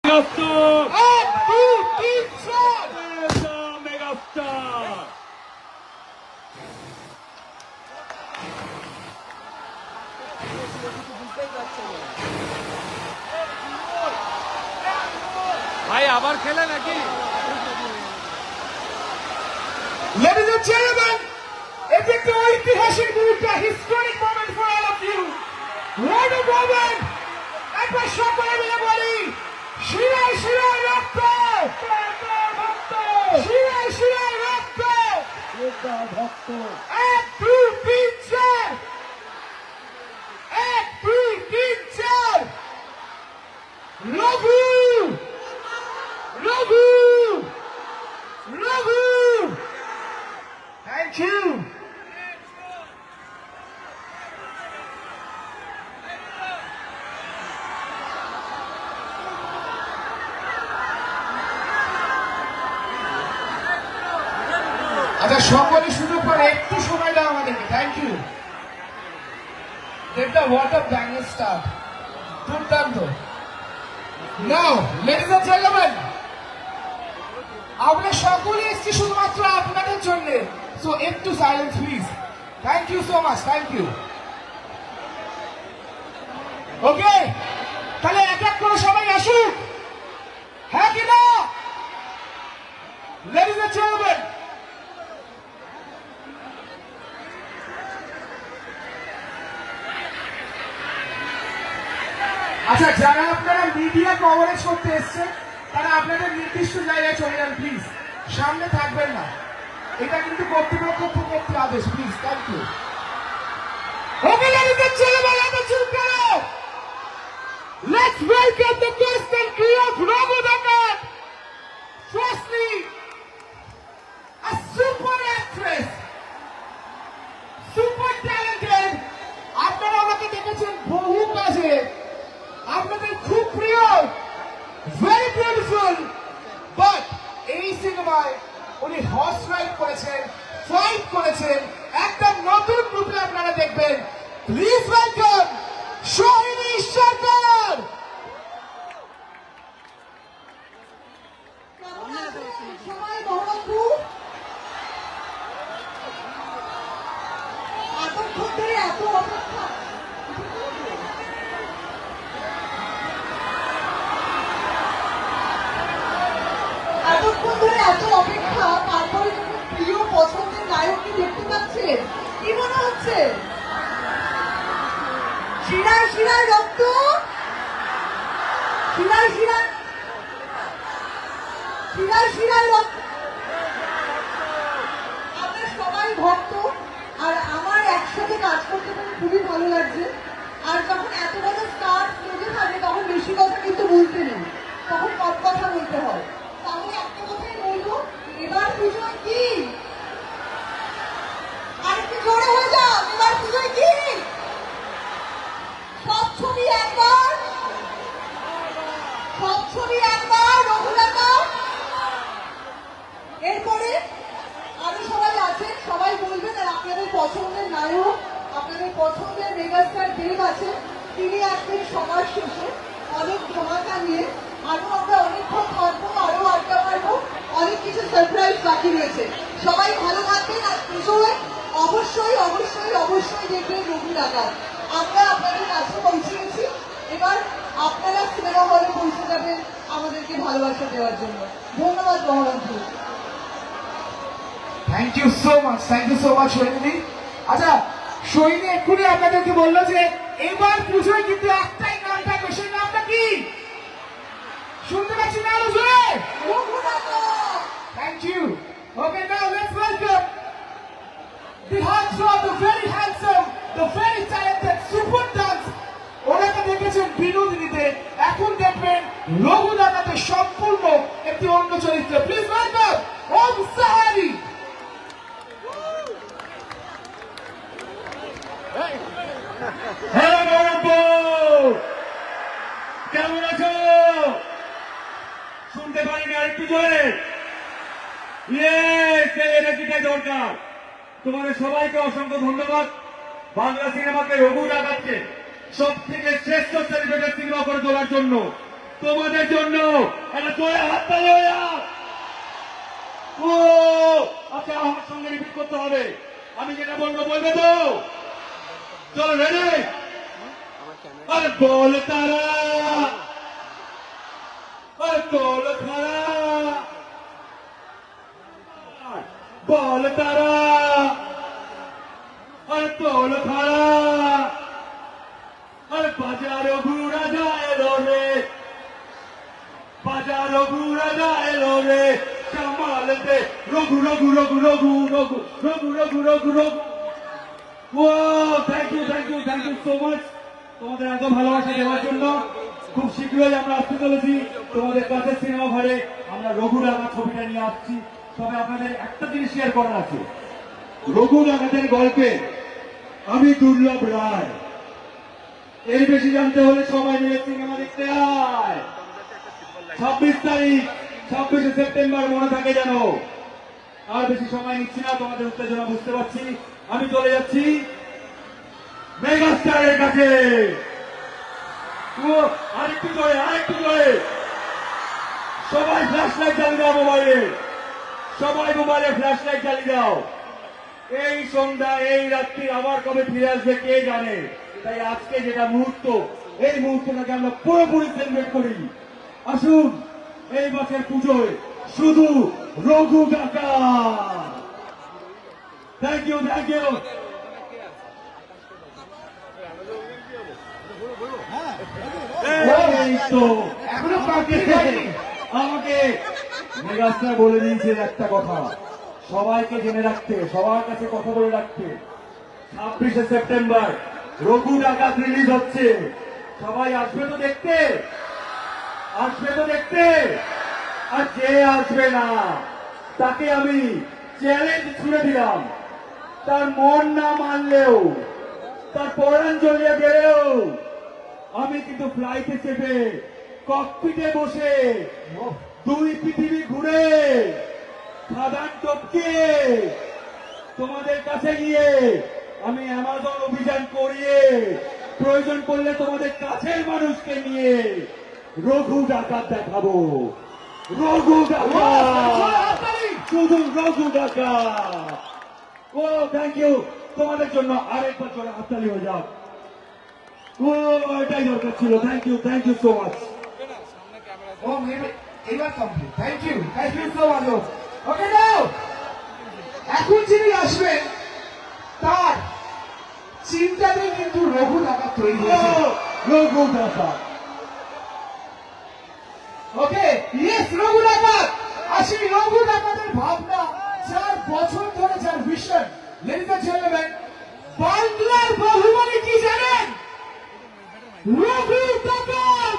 ভাই আবার খেলে নাকি? Ladies and gentlemen, it's a ঐতিহাসিক মুহূর্ত, historic moment for all of you. What a moment! একবার সকলে মিলে বলি, শিরায় শিরায় রক্ত, শিরায় শিরায় রক্ত, ভক্ত। 1 2 3 4, 1 2 3 4, রঘু, রঘু, রঘু। Thank you. আচ্ছা সকলে সুযোগ করে একটু সময় দাও আমাদেরকে। Thank you. দেখটা হোয়াট আ ব্যাঙ্গল স্টার্ট, দুর্দান্ত। নাও লেডিজ এন্ড জেন্টলম্যান, আমরা সকলে এসেছি শুধুমাত্র আপনাদের জন্য, সো একটু silence please. Thank you so much, thank you. Okay, তাহলে এক এক করে সবাই আসুক, হ্যাঁ কি না? লেডিজ এন্ড জেন্টলম্যান, আচ্ছা যারা আপনারা মিডিয়া কভারেজ করতে এসছেন তারা আপনাদের নির্দিষ্ট জায়গায় চলে যান প্লিজ, সামনে থাকবেন না। এটা কিন্তু কর্তৃপক্ষ থেকে একটি আদেশ, please. Thank you. Okay ladies and gentleman, আমরা শুরু করো। Let's welcome the best and crew of Raghu Dakat. Firstly a super actress, super talented. আপনারা আমাকে দেখেছেন বহু কাজে, আপনাদের খুব প্রিয়, ভেরি বিউটিফুল। বাট এই সিনেমায় উনি হর্স রাইড করেছেন, ফাইট করেছেন, একটা নতুন রূপে আপনারা দেখবেন। প্লিজ ওয়েলকাম সোহিনী সরকার। সবাই বহরমপুর এতক্ষণ ধরে এত অপেক্ষা, এতক্ষণ ধরে এত অপেক্ষা, তারপরে যখন প্রিয় পছন্দের নায়ককে দেখতে পাচ্ছেন, কি মনে হচ্ছে? শিরায় শিরায় রক্ত, শিরায় শিরায়, শিরায় শিরায় রক্ত। আমরা সবাই ভক্ত, আর আমার একসাথে কাজ করতে পেরে খুবই ভালো লাগছে। আর যখন এত বড় স্টার স্টেজে থাকে তখন বেশি কথা কিন্তু বলতে নেই, তখন কম কথা বলতে হয়। তাহলে একটা কথাই বলবো, এবার পুজোয় কি? আর একটু জোরে হয়ে যাও, এবার পুজোয় কি? সব ছবি একবার, সব ছবি একবার, রঘুলতা। এরপরে আরো সবাই আছেন, সবাই বলবেন। আর আপনাদের পছন্দের নায়ক, আপনাদের পছন্দের মেগাস্টার দেব আছেন, তিনি আসবেন সবার শেষে অনেক ধমাকা নিয়ে। আরো আমরা অনেকক্ষণ থাকবো, আরো আড্ডা মারবো, অনেক কিছু সারপ্রাইজ বাকি রয়েছে। সবাই ভালো থাকবেন। আর পুজোয় অবশ্যই অবশ্যই অবশ্যই দেখবেন রঘু ডাকাত। আমরা আপনাদের কাছে পৌঁছে গেছি, এবার আপনারা সিনেমা হলে পৌঁছে যাবেন আমাদেরকে ভালোবাসা দেওয়ার জন্য। ধন্যবাদ Baharampur. Thank you so much, thank you so much Sohini. আচ্ছা সোহিনী এক্ষুনি আপনাদেরকে বললো যে এবার পুজোয় কিন্তু একটাই গান থাকবে, সেই নামটা কি শুনতে পাচ্ছি না? Raghu Dakat. Thank you. Okay, now let's welcome the hearts of the very handsome, the very talented super dance. ওনাকে দেখেছেন বিনোদিনীতে, এখন দেখবেন রঘু ডাকাতে সম্পূর্ণ একটি অন্য চরিত্র। Please welcome Om sehri. Hello Baharampur, কেমন আছো? শুনতে পারিনি, আরেকটু জোরে। এনার্জিটাই দরকার। তোমাদের সবাইকে অসংখ্য ধন্যবাদ। বাংলা সিনেমাকে রঘু ডাকাতকে সব থেকে শ্রেষ্ঠ সেলিব্রেটেড সিনেমা করে তোলার জন্য তোমাদের জন্য একটা জোরে হাততালি হয়ে যাক। ও আচ্ছা, আমার সঙ্গে রিপিট করতে হবে। আমি যেটা বলবো বলবে তো? চলো রেডি। আরে বল তারা, আরে তোল খারা, বল তারা, আরে তোল খারা, আরে বাজার ঘুরা যায় রে, বাজার ঘুরা যায় রে, সামাল দে রঘু রঘু রঘু রঘু রঘু রঘু রঘু রঘু রঘু। ও থ্যাংক ইউ সো মাচ তোমাদের এত ভালোবাসা দেওয়ার জন্য। খুব শীঘ্রই আমরা আসতে চলেছি তোমাদের কাছে সিনেমা ঘরে। আমরা রঘু ডাকাত ছবিটা নিয়ে আসছি। তবে আপনাদের একটা জিনিস শেয়ার করার আছে। রঘু ডাকাতের গল্পে আমি দুর্লভ রায়। এর বেশি জানতে হলে সবাই মিলে সিনেমা দেখতে আয়। 26 তারিখ, 26শে সেপ্টেম্বর মনে থাকে যেন। আর বেশি সময় নিচ্ছি না, তোমাদের উত্তেজনা বুঝতে পারছি। আমি চলে যাচ্ছি মেগাস্টারের কাছে। আরেকটু জোরে সবাই ফ্ল্যাশ লাইট জ্বালিয়ে দাও মোবাইলে, সবাই মোবাইলে ফ্ল্যাশ লাইট জ্বালিয়ে দাও। এই সন্ধ্যা, এই রাত্রি আবার কবে ফিরে আসবে কে জানে। তাই আজকে যেটা মুহূর্ত, এই মুহূর্তটাকে আমরা পুরোপুরি সেলিব্রেট করি। আসুন এই বছর পুজোয় শুধু রঘু কাকা। Thank you. এই তো এখনো প্রার্থী হয়নি। আমাকে মেগাস্টার বলে দিয়েছে একটা কথা, সবাইকে জেনে রাখতে, সবার কাছে কথা বলে রাখতে। 26শে সেপ্টেম্বর রঘু ডাকাত রিলিজ হচ্ছে। সবাই আসবে তো দেখতে, আর যে আসবে না তাকে আমি চ্যালেঞ্জ ছুড়ে দিলাম। তার মন না মানলেও, তার পরাণ জ্বলিয়ে গেলেও আমি কিন্তু ফ্লাইটে চেপে ককপিটে বসে 2 পৃথিবী ঘুরে খাদান টপকে তোমাদের কাছে গিয়ে আমি অ্যামাজন অভিযান করিয়ে প্রয়োজন পড়লে তোমাদের কাছের মানুষকে নিয়ে রঘু ডাকাত দেখাবো। রঘু ডাকাত, শুধু রঘু ডাকাত। ও থ্যাংক ইউ। তোমাদের জন্য আরেকবার চলে হাততালি হয়ে যাক। ও এটাই দরকার ছিল। Thank you so much. Oh maybe এবার complete. Thank you so much. Okay now, এখন যিনি আসবেন তার চিন্তাতে কিন্তু রঘু ডাকাত তৈরি হয়েছে। রঘু ডাকাত। ওকে, ইয়েস রঘু ডাকাত। আসি রঘু ডাকাতের ভাবনা, 4 বছর ধরে যার ভিশন। লেডিজ এন্ড জেন্টলম্যান, বাংলার বাহুবলী কি জানেন? রঘু ডাকাত।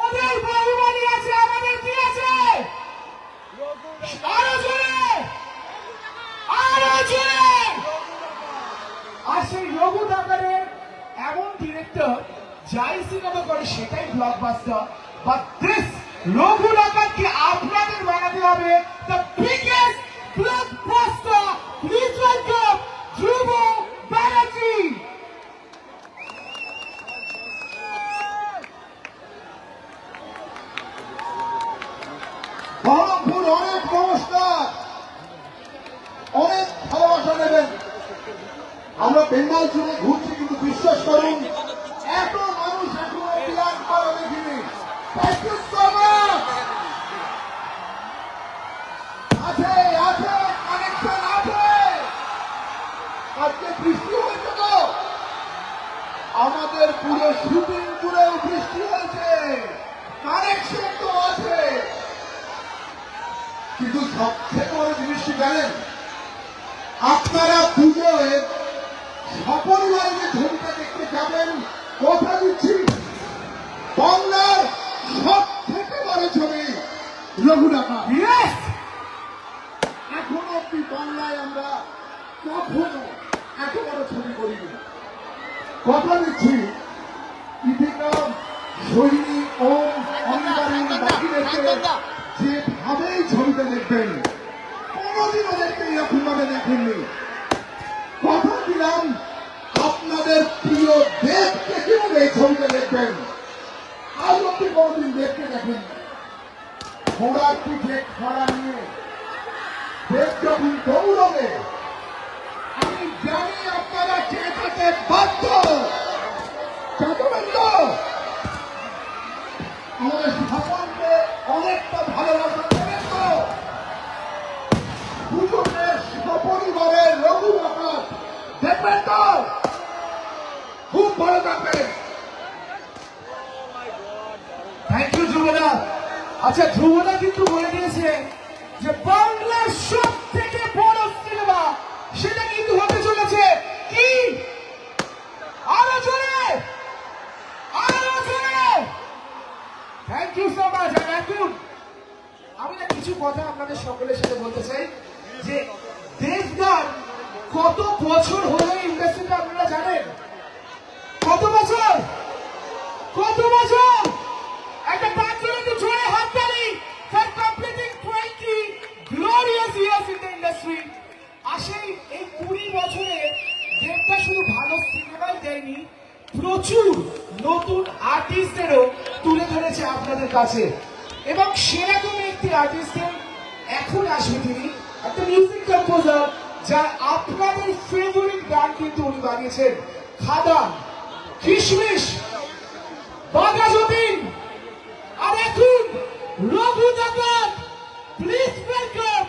ওদের বাহুবলী আছে, আমাদের কি আছে? আরো জোরে। আর সেই রঘু ডাকাতের এমন ডিরেক্টর যাই সিনেমা করে সেটাই ব্লকবাস্টার। বাট দিস রঘু ডাকাতকে আপনাদের বানাতে হবে the biggest blockbuster. Please welcome Dhruv Banerjee. Baharampur অনেক নমস্কার, অনেক ভালোবাসা নেবেন। আমরা বেঙ্গল জুড়ে ঘুরছি, কিন্তু বিশ্বাস করুন এত মানুষ এখনো বিরাট করা দেখিনি। Thank you so much. আছে কানেকশন আছে। আজকে বৃষ্টি হয়েছে তো, আমাদের পুরো শুটিং জুড়েও বৃষ্টি হয়েছে, কানেকশন তো আছে। কিন্তু সবথেকে বড় জিনিসটি জানেন, আপনারা পুজোয় সপরিবারে যে ছবিটা দেখতে যাবেন, কথা দিচ্ছি বাংলার সব থেকে বড় ছবি রঘু ডাকাত। ইয়েস, এখনো অব্দি বাংলায় আমরা কখনো এত বড় ছবি করিনি। কথা দিচ্ছি দীপিকা, সৈনিক, ওম, অনিবারণ বাকিদেরকে যেভাবে এই ছবিটা দেখবেন, কোনদিন ওদেরকে এরকম ভাবে দেখেননি। কথা দিলাম আপনাদের প্রিয় দেবকে কিভাবে এই ছবিটা দেখবেন। আরো আপনি কোনদিন দেখতে দেখেন ঘোড়ার পিঠে খাড়া নিয়ে দেশ যখন দৌড়বে, আমি জানি আপনারা চেয়ে বাধ্য। চাচমেন্দ্র আমাদের স্থাপনকে অনেকটা ভালোবাসা দেবেন তো? দুজনের সপরিবারের রঘু আকাশ দেখবেন তো? খুব ভালো থাকবেন। থ্যাংক ইউ ধ্রুবদা। আচ্ছা, ধ্রুবদা কিন্তু বলে দিয়েছে যে বাংলার সব থেকে বড় সিনেমা সেটা কিন্তু হতে চলেছে কি? আরো জোরে, আরো জোরে। Thank you so much. এখন আমি না কিছু কথা আপনাদের সকলের সাথে বলতে চাই যে দেবদার কত বছর হলো ইন্ডাস্ট্রিতে আপনারা জানেন? কত বছর? কত বছর? একটা পাঁচজন একটু জোরে হাততালি for completing 20 glorious years in the industry। আসেই এই 20 বছরে দেবদা শুধু ভালো সিনেমাই দেয়নি, প্রচুর নতুন আর্টিস্টদেরও তুলে ধরেছে আপনাদের কাছে। এবং সেরকম একটি আর্টিস্টের এখন আসবে তিনি, একটা মিউজিক কম্পোজার, যার আপনাদের ফেভারিট গান কিন্তু উনি বানিয়েছেন। খাদান, কিশমিশ, বাঘাযতীন, আর এখন রঘু ডাকাত। Please welcome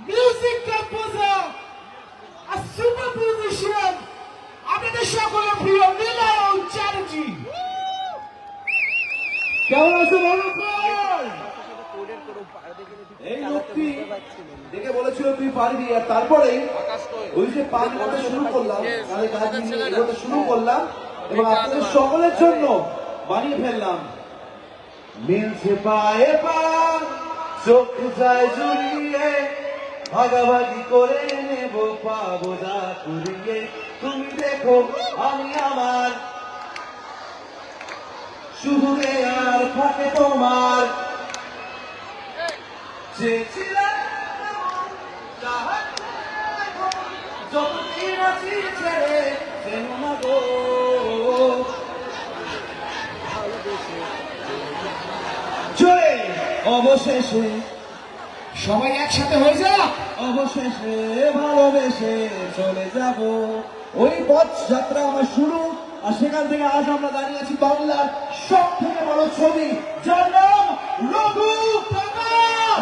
music composer, a super musician, আপনাদের সকলের প্রিয় নীলায়ন চ্যাটার্জি। কেমন আছো বলো ভাই? এই লোকটি দেখে বলেছিল তুই পারবি, আর তারপরে ওই যে পান করতে শুরু করলাম, তাহলে কাজ নিয়ে এগোতে শুরু করলাম এবং আপনাদের সকলের জন্য বানিয়ে ফেললাম। মিলছে পায়ে পা, চোখ যায় জুড়িয়ে, ভাগাভাগি করে নেব, পাবো যা কুড়িয়ে। তুমি দেখো আমি আমার, শুধু আর থাকে তোমার। চেয়েছিলাম যতদিন আছি ছেড়ে চেনো না গো। জোরে অবশেষে সবাই একসাথে হয়ে যাক। অবশেষে ভালোবেসে চলে যাব। ওই পথ যাত্রা আমার শুরু, আর সেখান থেকে আজ আমরা দাঁড়িয়ে আছি বাংলার সব থেকে বড় ছবি, যার নাম রঘু।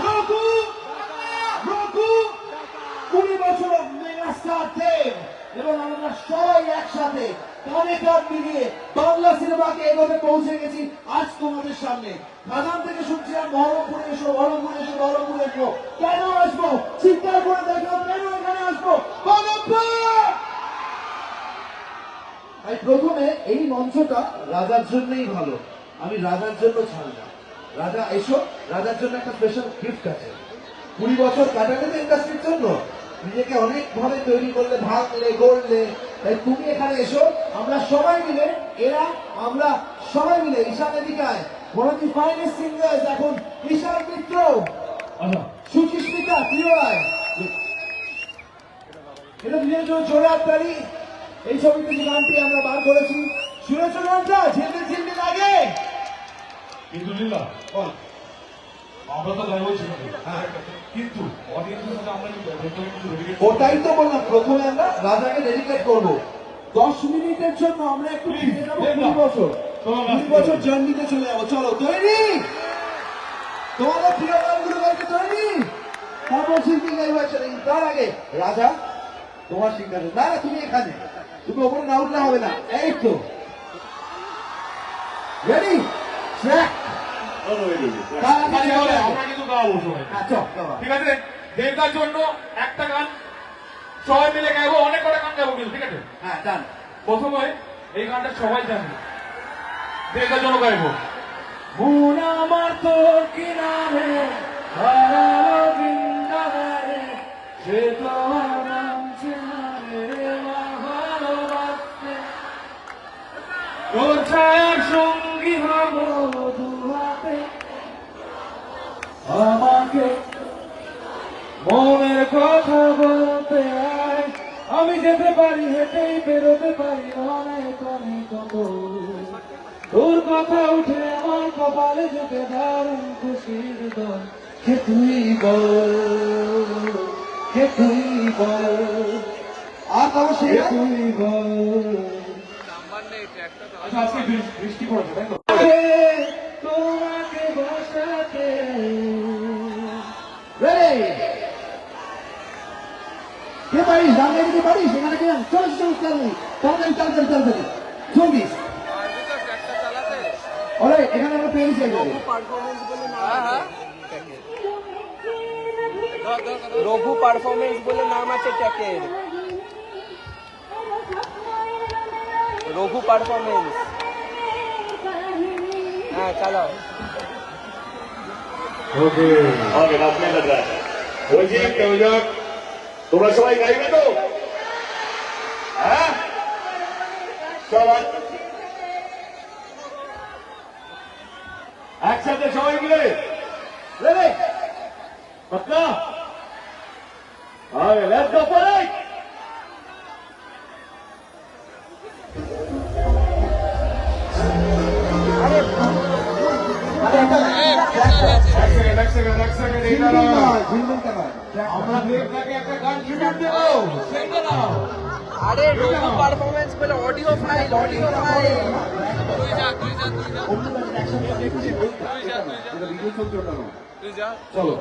রঘু, রঘু 20 বছর মেগাস্টার দেব এবং আমরা সবাই একসাথে কানে কাঁধ মিলিয়ে বাংলা সিনেমাকে এগোতে পৌঁছে গেছি আজ তোমাদের সামনে। খাদান থেকে শুনছিলাম বহরমপুরে এসো, বহরমপুরে এসো, বহরমপুরে এসো। কেন আসবো? চিন্তা করে দেখো কেন এখানে আসবো। বহরমপুর! তাই প্রথমে এই মঞ্চটা রাজার জন্যই ভালো, আমি রাজার জন্য ছাড় না। রাজা এসো, রাজার জন্য একটা স্পেশাল গিফট আছে। 20 বছর কাটালে তো ইন্ডাস্ট্রির জন্য, নিজেকে অনেক ভাবে তৈরি করলে, ভাঙলে গড়লে। তাই তুমি এখানে এসো, আমরা সবাই মিলে, এরা আমরা সবাই মিলে, ঈশান এদিকায় one of the finest singers এখন ঈশান মিত্র, সুচিস্মিতা প্রিয়, এটা দুজনের জন্য জোরে হাততালি। এই ছবিতে যে গানটি আমরা বার করেছি, শুনেছ গানটা? ঝিলমিল ঝিলমিল লাগে কিন্তু লীলা বল। আমরা তো গাইবো হ্যাঁ, কিন্তু অডিয়েন্সের সাথে আমরা কিন্তু ওটাই তো বললাম, প্রথমে আমরা রাজাকে ডেডিকেট করবো। 10 মিনিটের জন্য আমরা একটু ফিরে যাবো 20 বছর, 20 বছর জার্নিতে চলে যাবো। চলো, তৈরি? তোমাদের প্রিয় গানগুলো গাইতে তৈরি? তারপর শিল্পী গাইবে। তার আগে রাজা তোমার সিংহাসন। না না, তুমি এখানে, তুমি ওপরে না উঠলে হবে না। এই তো রেডি, ট্র্যাক। আমরা কিন্তু গাওয়াবো সবাই, ঠিক আছে? দেবদার জন্য একটা গান সবাই মিলে গাইবো, অনেক কটা গান গাইবো কিন্তু, ঠিক আছে? হ্যাঁ, ডান। প্রথমে এই গানটা সবাই জানে, দেবদার জন্য গাইবো। মন আমার তোর কি নামে হারালো বৃন্দাবনে, সে তো নামছে না রে ভালোবাসতে। তোর ছায়ার সঙ্গী হব দুহাতে, আমাকে মনের কথা বলতে আয়। আমি যেতে পারি, হেঁটেই বেরোতে পারি অনেক অনেক দূর। তোর কথা উঠে আমার কপালে জোটে দারুণ খুশির দল কে তুই বল কে তুই বল আর কারো কে শেষ তুই বল আচ্ছা আজকে বৃষ্টি পড়েছে তাই তো তোমাকে বসাতে কে পারিস রান্না দিতে পারিস এখানে কে চল চল চল তাড়াতাড়ি তাড়াতাড়ি তাড়াতাড়ি চব্বিশ ওরে এখানে আমরা পেয়ে গেছি রঘু পারফরমেন্স বলে নাম আছে ট্যাকের রঘু পারফরমেন্স হ্যাঁ চালাও ওকে আপনি দাদা বলছি কেউ যাক তোমরা সবাই গাইবে তো হ্যাঁ সবাই একসাথে সবাই মিলে রেডি পাক্কা আরে লেটস গো ফর ইট এক সেকেন্ড আমরা দেবনাকে একটা গান ট্রিবিউট দেবো সেইটা নাও আরে রঘু পারফরমেন্স বলে অডিও ফাইল চলো